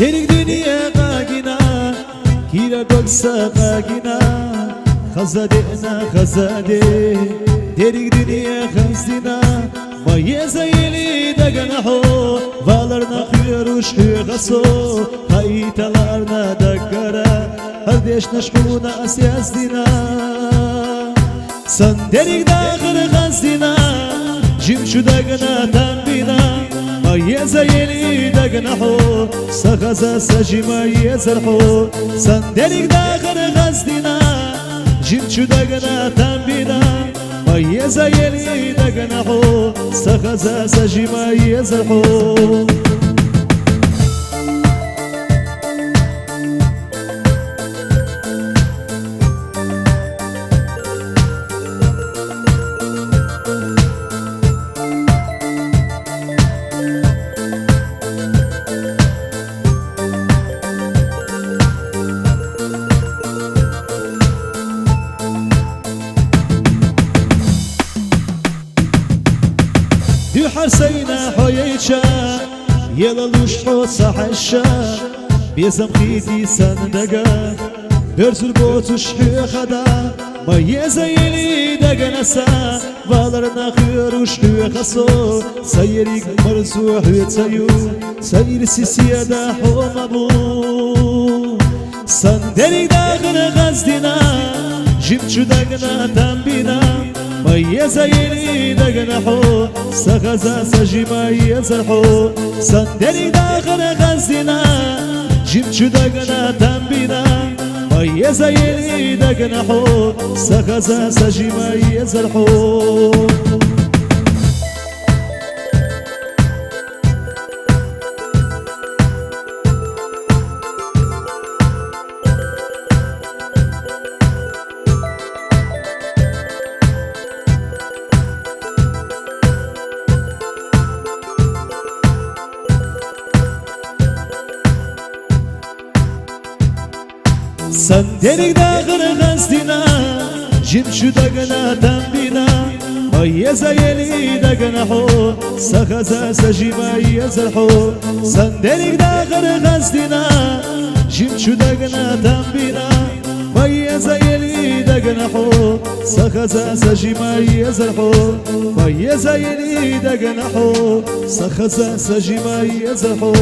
Derik dünya qagina Kira doksa qagina Khazadena khazade Derik dünya khazdina Mayeza yeli daganaho Valarna khuyrush khuyaso Haytalarna dagara Hardesh nashkuna asyazdina San derik dakhil khazdina Jimshu dagana tambina Mayeza yeli daganaho Sakhaza sajima yezarho San derik dakhil khazdina Jimshu dagana tambina Mayeza yeli daganaho Sakhaza sajima yezarho دو حسينا حويتشا يلا لوشحو صحشا بيزم خيدي سندقا برسل بوتش خدا ما يزيلي دقنسا بالرنا خيروش خسو سيريك مرزوح يتسيو سير سيسيادا حومبو سندري داخل غزدنا جمشو دقنا تنبينا Mayeza yeli daganaho Sakhaza sajima yezarho Sanderi dakhana ghazdina Jimchu dagana tambina Mayeza yeli daganaho Sakhaza sajima yezarho Sanderik dakhil ghazdina Jimshu dagana tambina Mayeza yeli daganaho Sakhaza sajima yezarho Sanderik dakhil ghazdina Jimshu dagana tambina Mayeza yeli daganaho Sakhaza sajima yezarho Mayeza yeli daganaho Sakhaza sajima yezarho